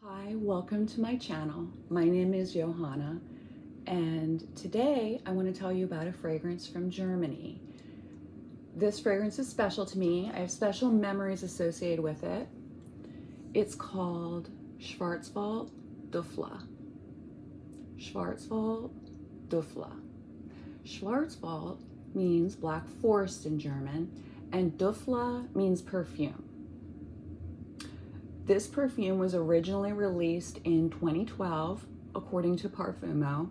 Hi, welcome to my channel. My name is Johanna, and today I want to tell you about a fragrance from Germany. This fragrance is special to me. I have special memories associated with it. It's called Schwarzwald Düftle. Schwarzwald Düftle. Schwarzwald means black forest in German, and Düftle means perfume. This perfume was originally released in 2012, according to Parfümerie,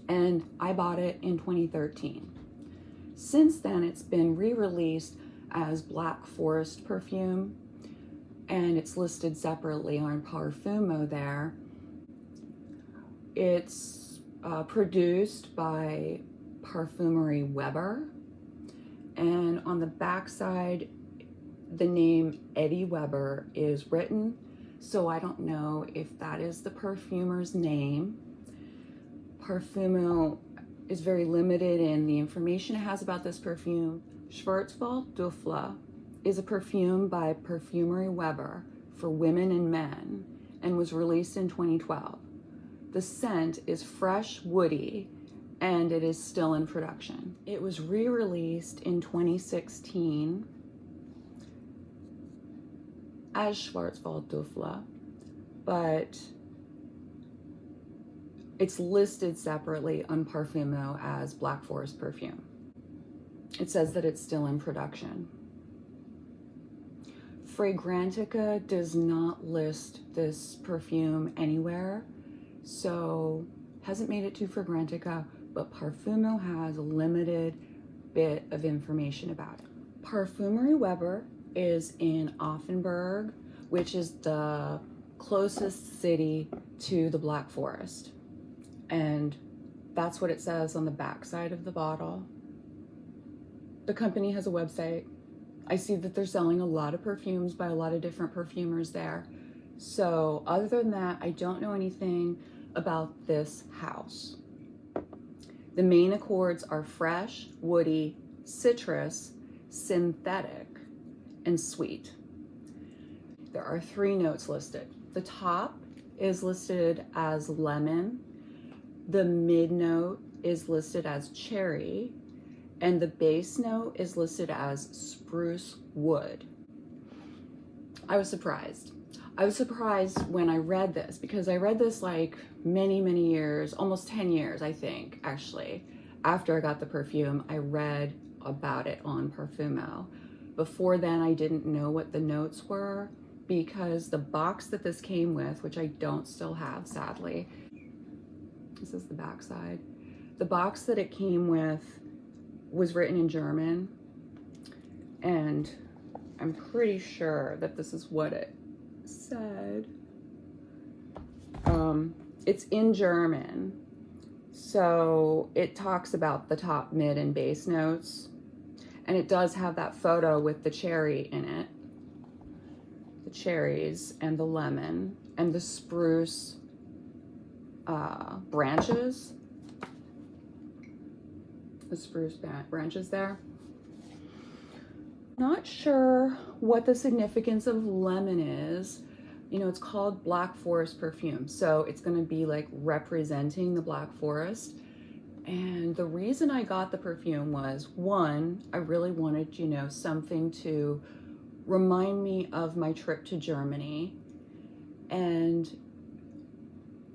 and I bought it in 2013. Since then, it's been re-released as Black Forest perfume, and it's listed separately on Parfümerie there. It's produced by Parfümerie Weber, and on the backside, the name Eddie Weber is written, so I don't know if that is the perfumer's name. Parfümerie is very limited in the information it has about this perfume. Schwarzwald Düftle is a perfume by Parfümerie Weber for women and men and was released in 2012. The scent is fresh, woody, and it is still in production. It was re-released in 2016 as Schwarzwald Düftle, but it's listed separately on Parfümerie as Black Forest perfume. It says that it's still in production. Fragrantica does not list this perfume anywhere, so hasn't made it to Fragrantica, but Parfümerie has a limited bit of information about it. Parfümerie Weber is in Offenburg, which is the closest city to the Black Forest. And that's what it says on the back side of the bottle. The company has a website. I see that they're selling a lot of perfumes by a lot of different perfumers there. So other than that, I don't know anything about this house. The main accords are fresh, woody, citrus, synthetic, and sweet. There are 3 notes listed. The top is listed as lemon, the mid note is listed as cherry, and the base note is listed as spruce wood. I was surprised. I was surprised when I read this, because I read this like many years, almost 10 years, I think, actually. After I got the perfume, I read about it on Parfümerie. Before then, I didn't know what the notes were, because the box that this came with, which I don't still have, sadly, this is the back side. The box that it came with was written in German, and I'm pretty sure that this is what it said. It's in German, so it talks about the top, mid, and base notes. And it does have that photo with the cherry in it. The cherries and the lemon and the spruce branches. The spruce branches there. Not sure what the significance of lemon is. You know, it's called Black Forest perfume, so it's gonna be like representing the Black Forest. And the reason I got the perfume was, one, I really wanted, you know, something to remind me of my trip to Germany. And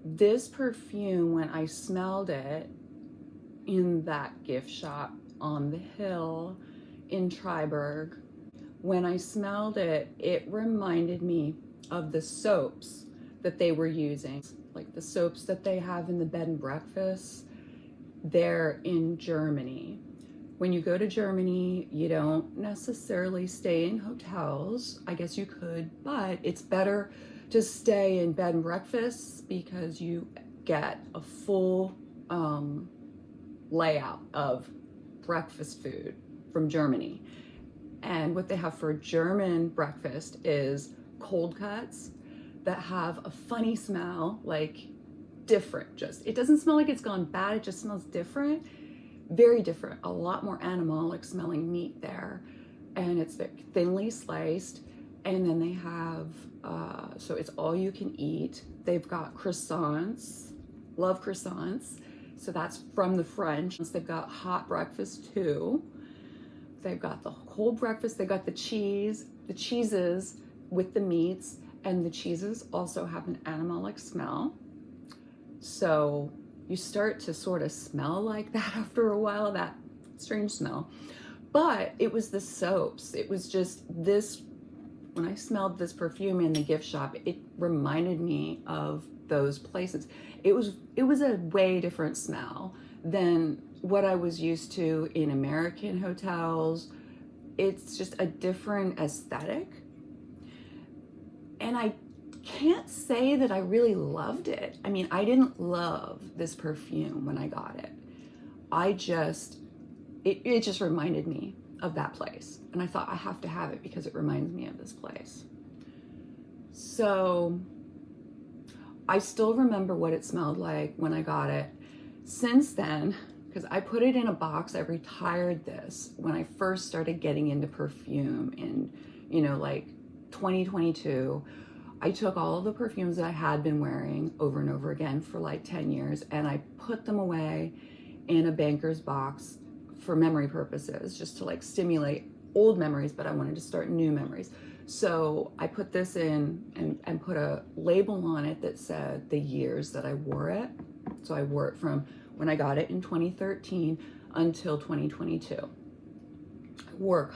this perfume, when I smelled it in that gift shop on the hill in Triberg, when I smelled it, it reminded me of the soaps that they were using, like the soaps that they have in the bed and breakfast there in Germany. When you go to Germany, you don't necessarily stay in hotels. I guess you could, but it's better to stay in bed and breakfasts because you get a full layout of breakfast food from Germany. And what they have for German breakfast is cold cuts that have a funny smell, like different. Just, it doesn't smell like it's gone bad, it just smells different, very different, a lot more animalic smelling meat there, and it's very thinly sliced, And then they have, so it's all you can eat. They've got croissants, love croissants. So that's from the French. They've got hot breakfast too. They've got the cold breakfast. They've got the cheeses with the meats, and the cheeses also have an animalic smell. So you start to sort of smell like that after a while, that strange smell. But it was the soaps. It was just this, when I smelled this perfume in the gift shop, it reminded me of those places. It was a way different smell than what I was used to in American hotels. It's just a different aesthetic. And I can't say that I really loved it. I mean, I didn't love this perfume when I got it. It just reminded me of that place. And I thought I have to have it because it reminds me of this place. So I still remember what it smelled like when I got it. Since then, because I put it in a box, I retired this when I first started getting into perfume in, like 2022. I took all of the perfumes that I had been wearing over and over again for like 10 years, and I put them away in a banker's box for memory purposes, just to like stimulate old memories, but I wanted to start new memories. So I put this in and put a label on it that said the years that I wore it. So I wore it from when I got it in 2013 until 2022. I wore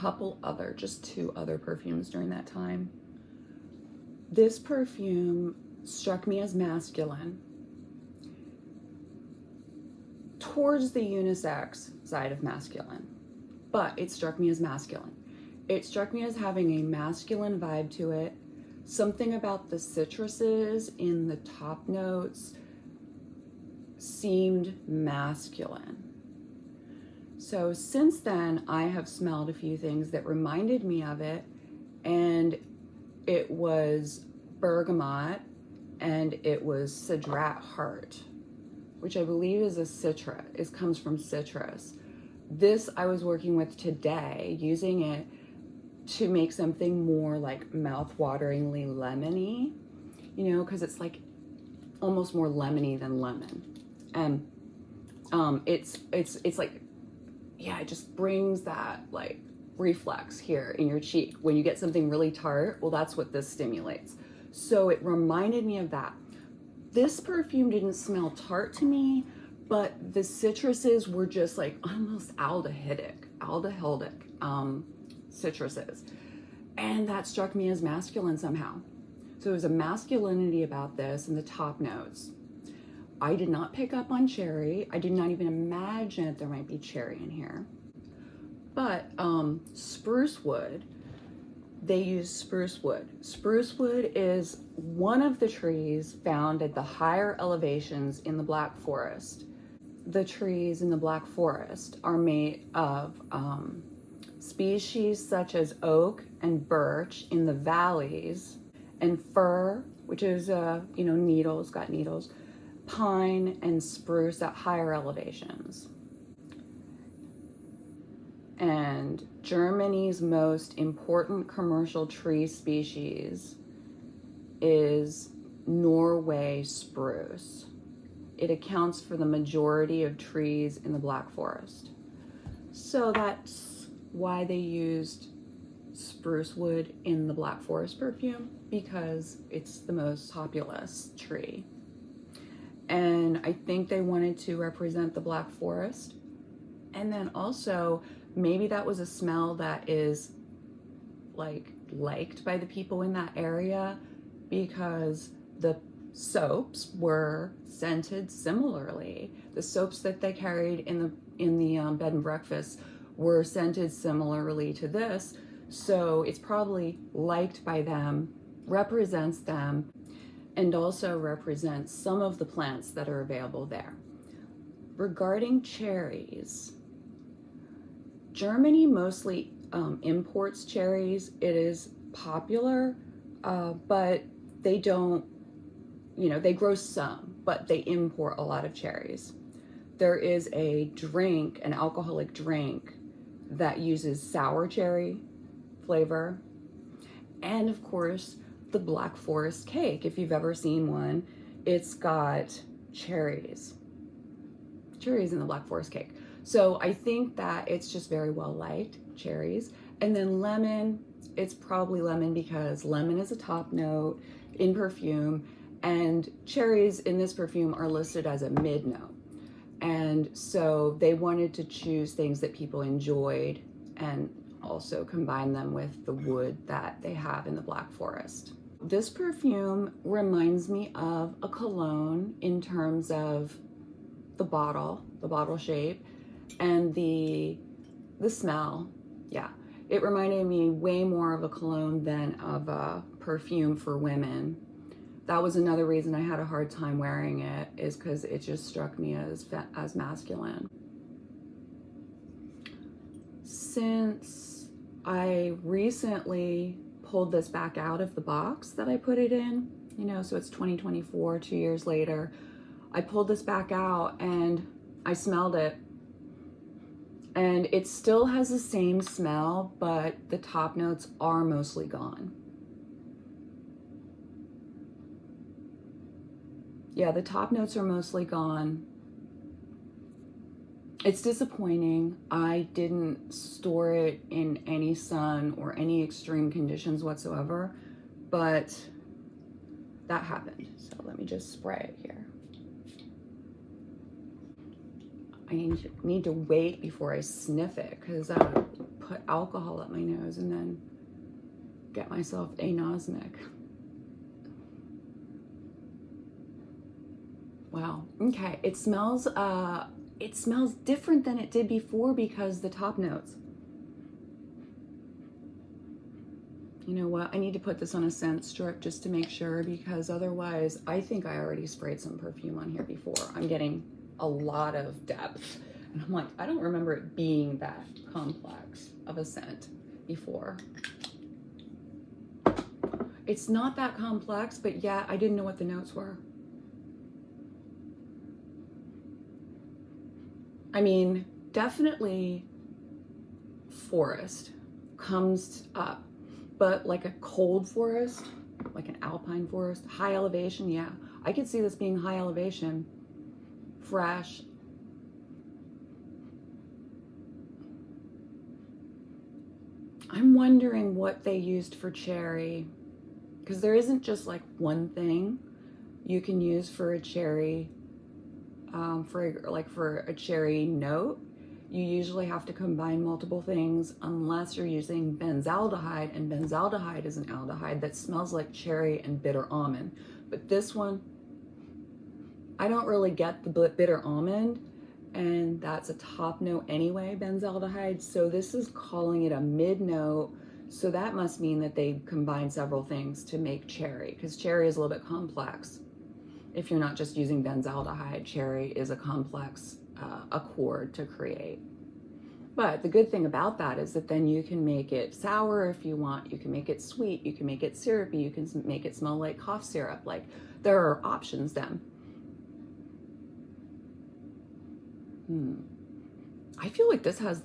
just 2 other perfumes during that time. This perfume struck me as masculine, towards the unisex side of masculine, but it struck me as masculine. It struck me as having a masculine vibe to it. Something about the citruses in the top notes seemed masculine. So since then, I have smelled a few things that reminded me of it, and it was bergamot and it was cedrat heart, which I believe is a citrus. It comes from citrus. This I was working with today, using it to make something more like mouth-wateringly lemony, because it's like almost more lemony than lemon. And it's like, yeah, it just brings that like reflex here in your cheek. When you get something really tart, well, that's what this stimulates. So it reminded me of that. This perfume didn't smell tart to me, but the citruses were just like almost aldehydic citruses. And that struck me as masculine somehow. So there was a masculinity about this in the top notes. I did not pick up on cherry. I did not even imagine that there might be cherry in here. But spruce wood, they use spruce wood. Spruce wood is one of the trees found at the higher elevations in the Black Forest. The trees in the Black Forest are made of species such as oak and birch in the valleys, and fir, which is needles, got needles, pine and spruce at higher elevations. And Germany's most important commercial tree species is Norway spruce. It accounts for the majority of trees in the Black Forest. So that's why they used spruce wood in the Black Forest perfume, because it's the most populous tree. And I think they wanted to represent the Black Forest. And then also, maybe that was a smell that is liked by the people in that area, because the soaps were scented similarly. The soaps that they carried in the bed and breakfast were scented similarly to this. So it's probably liked by them, represents them, and also represents some of the plants that are available there. Regarding cherries, Germany mostly imports cherries. It is popular, but they don't, they grow some, but they import a lot of cherries. There is a drink, an alcoholic drink, that uses sour cherry flavor, And of course, the Black Forest cake. If you've ever seen one, it's got cherries in the Black Forest cake. So I think that it's just very well liked, cherries. And then lemon, it's probably lemon because lemon is a top note in perfume, and cherries in this perfume are listed as a mid note. And so they wanted to choose things that people enjoyed and also combine them with the wood that they have in the Black Forest. This perfume reminds me of a cologne in terms of the bottle shape, and the smell. Yeah, it reminded me way more of a cologne than of a perfume for women. That was another reason I had a hard time wearing it, is because it just struck me as masculine. Since I recently pulled this back out of the box that I put it in, you know, so it's 2024, 2 years later, I pulled this back out and I smelled it. And it still has the same smell, but the top notes are mostly gone. Yeah, the top notes are mostly gone. It's disappointing. I didn't store it in any sun or any extreme conditions whatsoever, but that happened. So let me just spray it here. I need to wait before I sniff it, because I would put alcohol up my nose and then get myself anosmic. Wow. Okay. It smells different than it did before because the top notes. You know what? I need to put this on a scent strip just to make sure, because otherwise I think I already sprayed some perfume on here before. I'm getting a lot of depth, and I'm like, I don't remember it being that complex of a scent before. It's not that complex, but yeah, I didn't know what the notes were. I mean, definitely forest comes up, but like a cold forest, like an alpine forest, high elevation, yeah, I could see this being high elevation. Fresh. I'm wondering what they used for cherry, because there isn't just like one thing you can use for a cherry, for a cherry note. You usually have to combine multiple things unless you're using benzaldehyde, and benzaldehyde is an aldehyde that smells like cherry and bitter almond. But this one, I don't really get the bitter almond, and that's a top note anyway, benzaldehyde. So this is calling it a mid note. So that must mean that they combined several things to make cherry, because cherry is a little bit complex. If you're not just using benzaldehyde, cherry is a complex accord to create. But the good thing about that is that then you can make it sour if you want, you can make it sweet, you can make it syrupy, you can make it smell like cough syrup. Like, there are options then. I feel like this has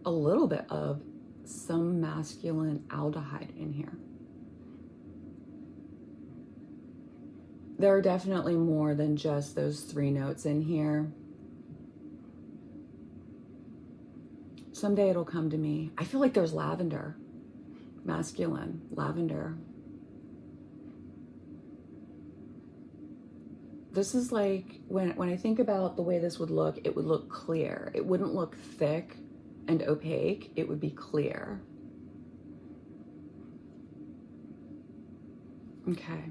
a little bit of some masculine aldehyde in here. There are definitely more than just those 3 notes in here. Someday it'll come to me. I feel like there's lavender, masculine lavender. This is like, when I think about the way this would look, it would look clear. It wouldn't look thick and opaque. It would be clear. Okay.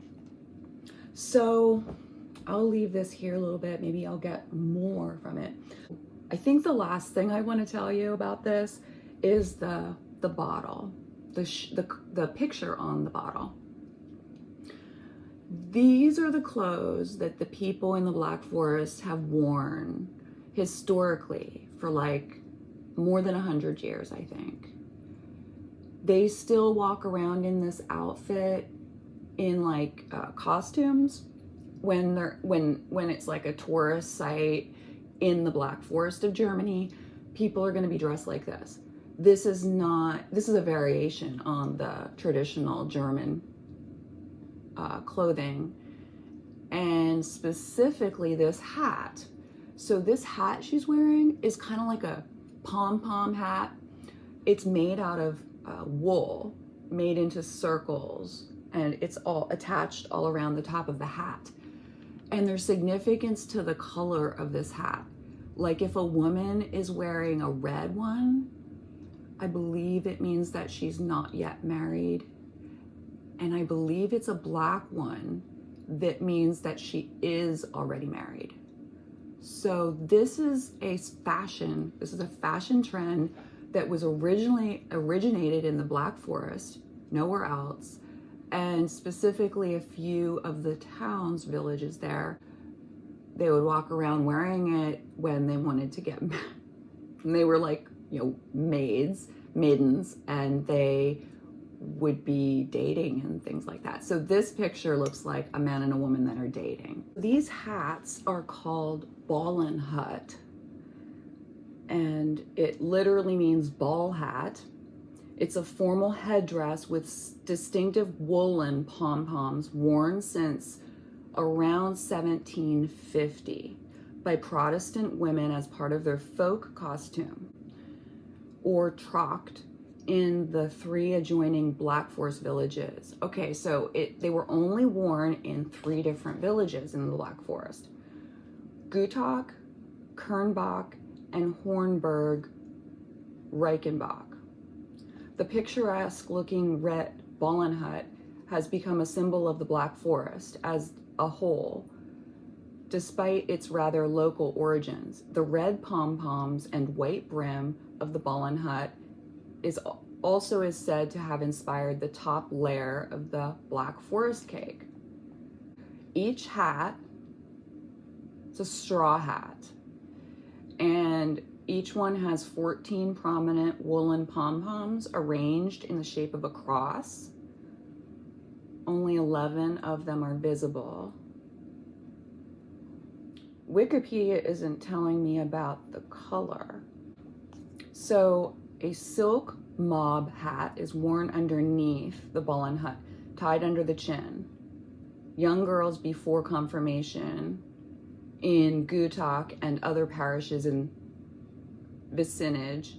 So I'll leave this here a little bit. Maybe I'll get more from it. I think the last thing I want to tell you about this is the bottle, the picture on the bottle. These are the clothes that the people in the Black Forest have worn historically for like more than 100 years, I think. They still walk around in this outfit in like costumes when it's like a tourist site in the Black Forest of Germany. People are going to be dressed like this. this is a variation on the traditional German clothing, and specifically this hat. So this hat she's wearing is kind of like a pom-pom hat. It's made out of wool, made into circles, and it's all attached all around the top of the hat. And there's significance to the color of this hat. Like if a woman is wearing a red one, I believe it means that she's not yet married. And I believe it's a black one that means that she is already married. So this is a fashion trend that was originated in the Black Forest, nowhere else, and specifically a few of the towns, villages there. They would walk around wearing it when they wanted to get married. And they were like, you know, maidens, and they would be dating and things like that. So this picture looks like a man and a woman that are dating. These hats are called Ballenhut, and it literally means ball hat. It's a formal headdress with distinctive woolen pom-poms worn since around 1750 by Protestant women as part of their folk costume, or tracht, in the 3 adjoining Black Forest villages. Okay, so they were only worn in 3 different villages in the Black Forest: Gutak, Kernbach, and Hornberg Reichenbach. The picturesque looking red Ballenhut has become a symbol of the Black Forest as a whole, despite its rather local origins. The red pom-poms and white brim of the Ballenhut is said to have inspired the top layer of the Black Forest cake. Each hat, it's a straw hat, and each one has 14 prominent woolen pom-poms arranged in the shape of a cross. Only 11 of them are visible. Wikipedia isn't telling me about the color. So a silk mob hat is worn underneath the Ballenhut, tied under the chin. Young girls before confirmation in Gutak and other parishes in vicinage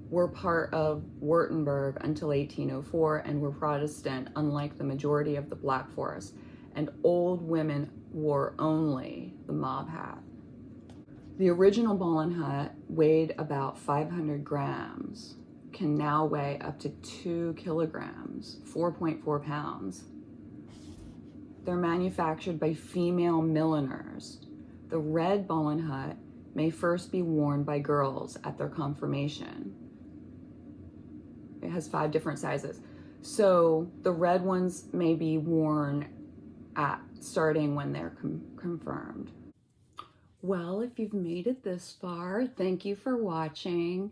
were part of Württemberg until 1804 and were Protestant, unlike the majority of the Black Forest, and old women wore only the mob hat. The original Ballenhut weighed about 500 grams, can now weigh up to 2 kilograms, 4.4 pounds. They're manufactured by female milliners. The red Ballenhut may first be worn by girls at their confirmation. It has 5 different sizes. So the red ones may be worn starting when they're confirmed. Well, if you've made it this far, thank you for watching.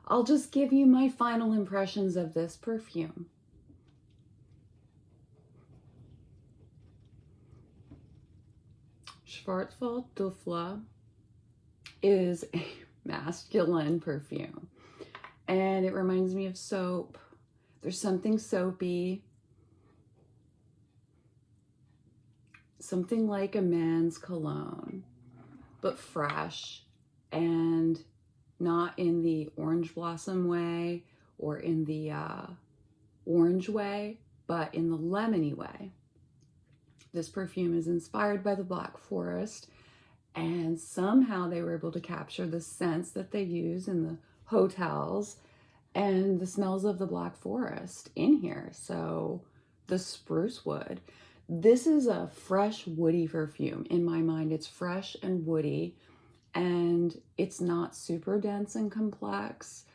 I'll just give you my final impressions of this perfume. Schwarzwald Düftle is a masculine perfume, and it reminds me of soap. There's something soapy, something like a man's cologne, but fresh, and not in the orange blossom way or in the orange way, but in the lemony way. This perfume is inspired by the Black Forest, and somehow they were able to capture the scents that they use in the hotels and the smells of the Black Forest in here. So the spruce wood. This is a fresh, woody perfume. In my mind, it's fresh and woody, and it's not super dense and complex.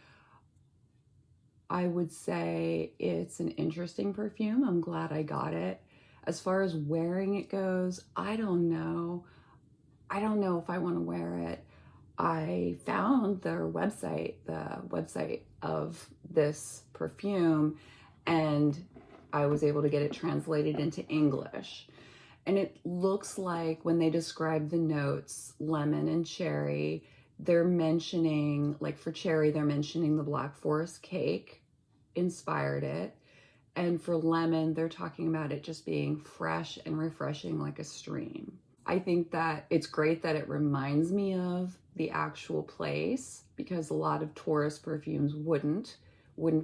I would say it's an interesting perfume. I'm glad I got it. As far as wearing it goes, I don't know. I don't know if I want to wear it. I found their website, the website of this perfume, and I was able to get it translated into English. And it looks like, when they describe the notes, lemon and cherry, they're mentioning, like for cherry, they're mentioning the Black Forest cake inspired it. And for lemon, they're talking about it just being fresh and refreshing like a stream. I think that it's great that it reminds me of the actual place, because a lot of tourist perfumes wouldn't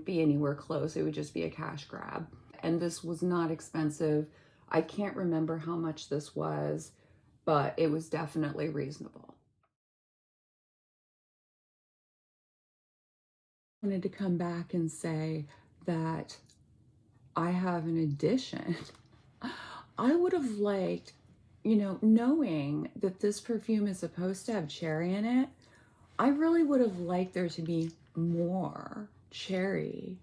be anywhere close. It would just be a cash grab. And this was not expensive. I can't remember how much this was, but it was definitely reasonable. I wanted to come back and say that I have an addition. I would have liked, knowing that this perfume is supposed to have cherry in it, I really would have liked there to be more cherry.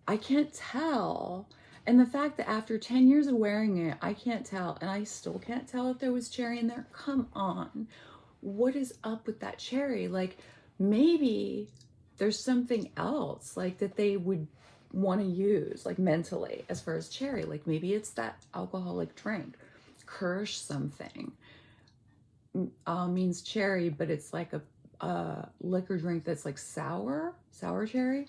I can't tell. And the fact that after 10 years of wearing it, I can't tell, and I still can't tell if there was cherry in there. Come on. What is up with that cherry? Like, maybe there's something else like that they would want to use, like mentally, as far as cherry. Like maybe it's that alcoholic drink. Kirsch something means cherry, but it's like a liquor drink that's like sour cherry.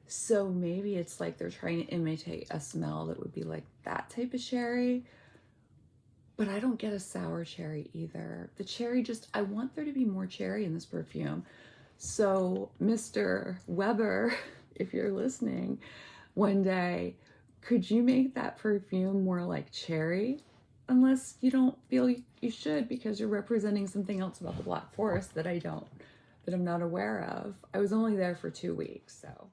So maybe it's like they're trying to imitate a smell that would be like that type of cherry. But I don't get a sour cherry either. The cherry just, I want there to be more cherry in this perfume. So Mr. Weber, if you're listening, one day, could you make that perfume more like cherry? Unless you don't feel you should, because you're representing something else about the Black Forest that I'm not aware of. I was only there for 2 weeks, so.